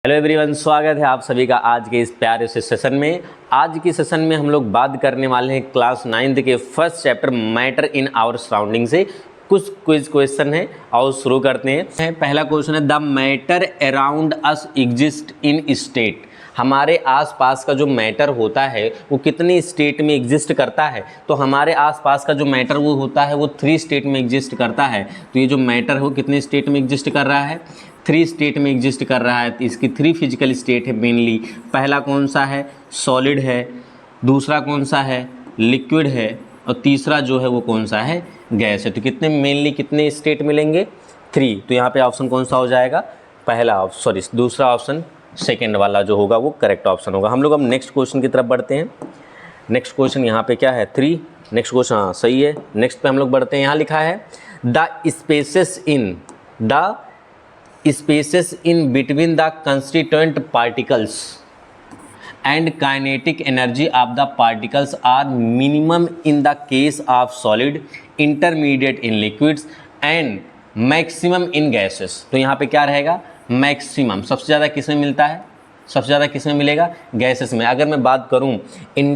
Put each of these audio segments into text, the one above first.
Hello everyone, स्वागत है आप सभी का आज के इस प्यारे से सेशन में। आज की सेशन में हम लोग बात करने वाले हैं क्लास 9th के first chapter matter in our surrounding से कुछ क्विज क्वेश्चन है और शुरू करते हैं। पहला क्वेश्चन है the matter around us exist in state. हमारे आसपास का जो मैटर होता है वो कितनी स्टेट में एग्जिस्ट करता है। तो हमारे आसपास का जो मैटर वो होता है वो 3 स्टेट में एग्जिस्ट करता है। तो ये जो मैटर है वो कितने स्टेट में एग्जिस्ट कर रहा है, 3 स्टेट में एग्जिस्ट कर रहा है। तो इसकी 3 फिजिकल स्टेट है मेनली। पहला कौन सा है, सॉलिड है, दूसरा कौन सा है, लिक्विड है, और तीसरा जो है वो कौन सा है, गैस है। तो कितने मेनली कितने स्टेट मिलेंगे, 3। तो यहाँ पे ऑप्शन कौन सा हो जाएगा, पहला दूसरा ऑप्शन सेकेंड वाला जो होगा वो करेक्ट ऑप्शन होगा। हम लोग अब नेक्स्ट क्वेश्चन की तरफ बढ़ते हैं। नेक्स्ट क्वेश्चन यहाँ पे क्या है, 3। नेक्स्ट क्वेश्चन, हाँ सही है। नेक्स्ट पे हम लोग बढ़ते हैं। यहाँ लिखा है the spaces in between the constituent particles and kinetic energy of the particles are minimum in the case of solid, intermediate in liquids and maximum in gases. तो यहाँ पे क्या रहेगा, मैक्सिमम। सबसे ज़्यादा किस में मिलता है, सबसे ज़्यादा किस में मिलेगा, गैसेस में। अगर मैं बात करूँ इन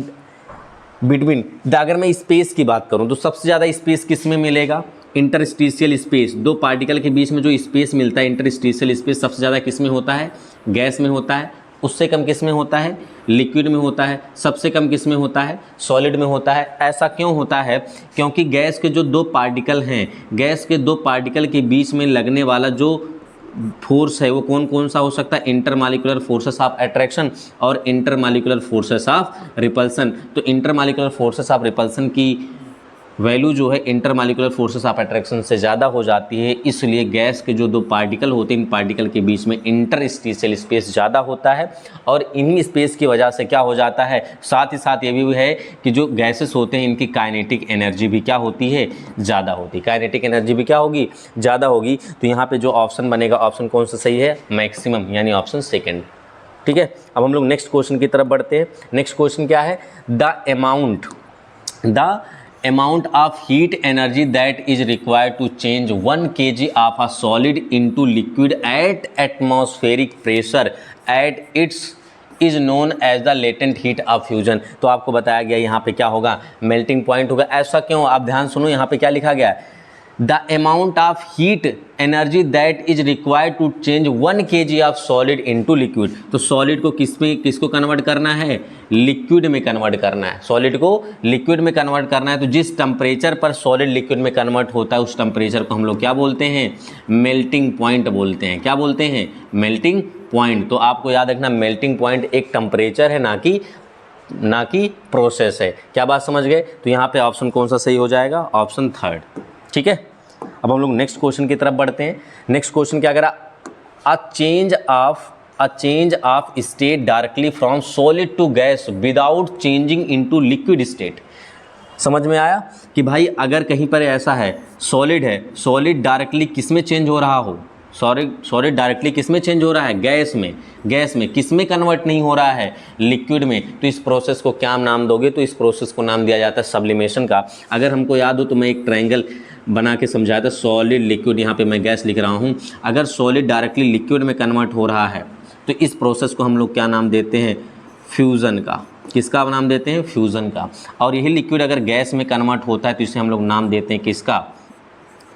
बिटवीन अगर मैं स्पेस की बात करूँ तो सबसे ज़्यादा स्पेस किस में मिलेगा, इंटरस्टिशियल स्पेस। 2 पार्टिकल के बीच में जो स्पेस मिलता है इंटरस्टिशियल स्पेस, सबसे ज़्यादा किस में होता है, गैस में होता है। उससे कम किस में होता है, लिक्विड में होता है। सबसे कम किस में होता है, सॉलिड में होता है। ऐसा क्यों होता है, क्योंकि गैस के जो 2 पार्टिकल हैं, गैस के 2 पार्टिकल के बीच में लगने वाला जो फोर्स है वो कौन कौन सा हो सकता है, इंटरमॉलिक्यूलर फोर्सेस ऑफ अट्रैक्शन और इंटरमॉलिक्यूलर फोर्सेस ऑफ रिपल्सन। तो इंटरमॉलिक्यूलर फोर्सेस ऑफ रिपल्सन की वैल्यू जो है इंटरमॉलिक्यूलर फोर्सेस ऑफ अट्रैक्शन से ज़्यादा हो जाती है। इसलिए गैस के जो 2 पार्टिकल होते हैं, इन पार्टिकल के बीच में इंटरस्टिशियल स्पेस ज़्यादा होता है। और इन्हीं स्पेस की वजह से क्या हो जाता है, साथ ही साथ ये भी है कि जो गैसेस होते हैं इनकी काइनेटिक एनर्जी भी क्या होती है, ज़्यादा होती है। काइनेटिक एनर्जी भी क्या होगी, ज़्यादा होगी। तो यहाँ पर जो ऑप्शन बनेगा, ऑप्शन कौन सा सही है, मैक्सिमम, यानी ऑप्शन सेकेंड। ठीक है, अब हम लोग नेक्स्ट क्वेश्चन की तरफ बढ़ते हैं। नेक्स्ट क्वेश्चन क्या है, the amount of heat energy that is required to change 1 kg of a solid into liquid at atmospheric pressure at its is known as the latent heat of fusion। तो आपको बताया गया यहाँ पे क्या होगा, मेल्टिंग पॉइंट होगा। ऐसा क्यों, आप ध्यान सुनो, यहाँ पे क्या लिखा गया है, the amount of heat energy that is required to change 1 kg of solid into liquid. तो सॉलिड को किसको कन्वर्ट करना है, लिक्विड में कन्वर्ट करना है। सॉलिड को लिक्विड में कन्वर्ट करना है। तो जिस टेम्परेचर पर सॉलिड लिक्विड में कन्वर्ट होता है उस टेम्परेचर को हम लोग क्या बोलते हैं, मेल्टिंग पॉइंट बोलते हैं। क्या बोलते हैं, मेल्टिंग पॉइंट। तो आपको याद रखना, मेल्टिंग पॉइंट एक टेम्परेचर है, ना कि प्रोसेस है। क्या बात समझ गए। तो यहाँ पे ऑप्शन कौन सा सही हो जाएगा, ऑप्शन 3। ठीक है, अब हम लोग नेक्स्ट क्वेश्चन की तरफ बढ़ते हैं। नेक्स्ट क्वेश्चन क्या करा, a change of state directly from solid to gas without changing into liquid state. समझ में आया कि भाई अगर कहीं पर ऐसा है, सॉलिड है, सॉलिड डायरेक्टली किस में चेंज हो रहा हो, सॉलिड डायरेक्टली किस में चेंज हो रहा है, गैस में। किस में कन्वर्ट नहीं हो रहा है, लिक्विड में। तो इस प्रोसेस को क्या नाम दोगे, तो इस प्रोसेस को नाम दिया जाता है सब्लिमेशन का। अगर हमको याद हो तो मैं एक ट्रायंगल बना के समझाया था, सॉलिड लिक्विड, यहाँ पे मैं गैस लिख रहा हूँ। अगर सॉलिड डायरेक्टली लिक्विड में कन्वर्ट हो रहा है तो इस प्रोसेस को हम लोग क्या नाम देते हैं, फ्यूज़न का। किसका नाम देते हैं, फ्यूज़न का। और यही लिक्विड अगर गैस में कन्वर्ट होता है तो इसे हम लोग नाम देते हैं किसका,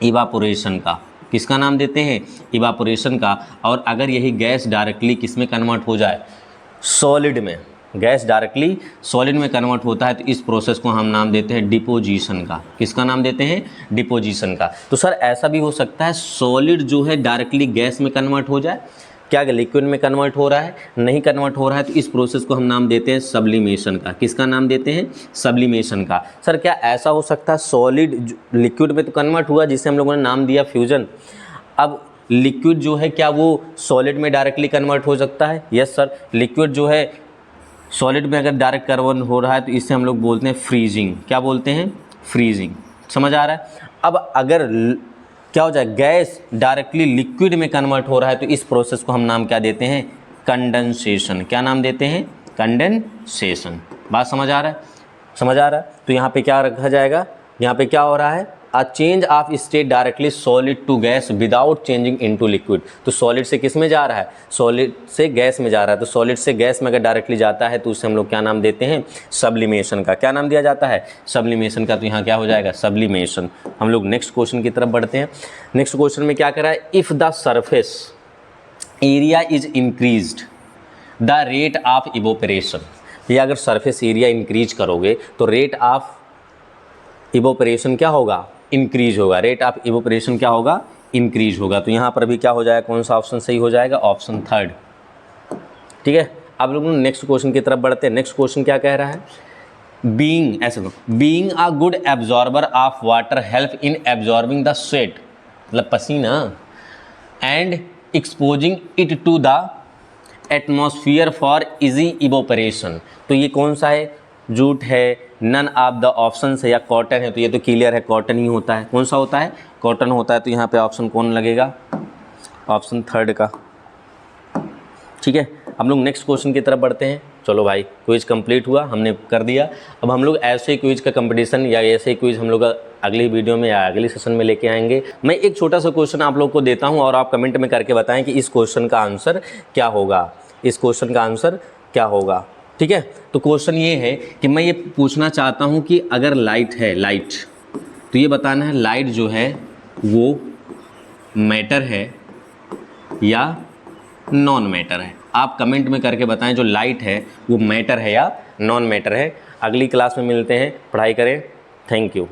इवापोरेशन का। किसका नाम देते हैं, इवापोरेशन का। और अगर यही गैस डायरेक्टली किस में कन्वर्ट हो जाए, सॉलिड में, गैस डायरेक्टली सॉलिड में कन्वर्ट होता है तो इस प्रोसेस को हम नाम देते हैं डिपोजिशन का। किसका नाम देते हैं, डिपोजिशन का। तो सर ऐसा भी हो सकता है सॉलिड जो है डायरेक्टली गैस में कन्वर्ट हो जाए, क्या लिक्विड में कन्वर्ट हो रहा है, नहीं कन्वर्ट हो रहा है, तो इस प्रोसेस को हम नाम देते हैं सब्लिमेशन का। किसका नाम देते हैं, सब्लिमेशन का। सर क्या ऐसा हो सकता है सॉलिड लिक्विड में तो कन्वर्ट हुआ जिसे हम लोगों ने नाम दिया फ्यूजन, अब लिक्विड जो है क्या वो सॉलिड में डायरेक्टली कन्वर्ट हो सकता है। यस सर, लिक्विड जो है सॉलिड में अगर डायरेक्ट कन्वर्ट हो रहा है तो इसे हम लोग बोलते हैं फ्रीजिंग। क्या बोलते हैं, फ्रीजिंग। समझ आ रहा है। अब अगर क्या हो जाए, गैस डायरेक्टली लिक्विड में कन्वर्ट हो रहा है तो इस प्रोसेस को हम नाम क्या देते हैं, कंडेंसेशन। क्या नाम देते हैं, कंडेंसेशन। बात समझ आ रहा है, समझ आ रहा है। तो यहाँ पे क्या रखा जाएगा, यहाँ पे क्या हो रहा है, a change of state directly solid to gas without changing into liquid. तो सॉलिड से किस में जा रहा है, सॉलिड से गैस में जा रहा है। तो सॉलिड से गैस में अगर डायरेक्टली जाता है तो उसे हम लोग क्या नाम देते हैं, सब्लिमेशन का। क्या नाम दिया जाता है, सब्लिमेशन का। तो यहाँ क्या हो जाएगा, सब्लिमेशन। हम लोग नेक्स्ट क्वेश्चन की तरफ बढ़ते हैं। नेक्स्ट क्वेश्चन में क्या करा है, if the surface area is increased the rate of evaporation. ये अगर सरफेस एरिया इंक्रीज करोगे तो रेट ऑफ इवोपरेशन क्या होगा, इंक्रीज होगा। रेट ऑफ इवोपरेशन क्या होगा, इंक्रीज होगा। तो यहाँ पर भी क्या हो जाएगा, कौन सा ऑप्शन सही हो जाएगा, ऑप्शन थर्ड। ठीक है, अब लोग नेक्स्ट क्वेश्चन की तरफ बढ़ते हैं। नेक्स्ट क्वेश्चन क्या कह रहा है, बीइंग, ऐसे लो, being a good absorber of water help in absorbing the sweat, मतलब पसीना, and exposing it to the atmosphere for easy evaporation. तो ये कौन सा है, जूट है, नन ऑफ द ऑप्शन है, या कॉटन है। तो ये तो क्लियर है, कॉटन ही होता है। कौन सा होता है, कॉटन होता है। तो यहाँ पे ऑप्शन कौन लगेगा, ऑप्शन थर्ड का। ठीक है, हम लोग नेक्स्ट क्वेश्चन की तरफ बढ़ते हैं। चलो भाई, क्विज कंप्लीट हुआ, हमने कर दिया। अब हम लोग ऐसे क्विज का कंपटीशन या ऐसे क्विज हम लोग अगली वीडियो में या अगली सेशन में लेके आएंगे। मैं एक छोटा सा क्वेश्चन आप लोग को देता हूं और आप कमेंट में करके बताएं कि इस क्वेश्चन का आंसर क्या होगा, इस क्वेश्चन का आंसर क्या होगा। ठीक है, तो क्वेश्चन ये है कि मैं ये पूछना चाहता हूँ कि अगर लाइट है, लाइट, तो ये बताना है लाइट जो है वो मैटर है या नॉन मैटर है। आप कमेंट में करके बताएं जो लाइट है वो मैटर है या नॉन मैटर है। अगली क्लास में मिलते हैं, पढ़ाई करें। Thank you.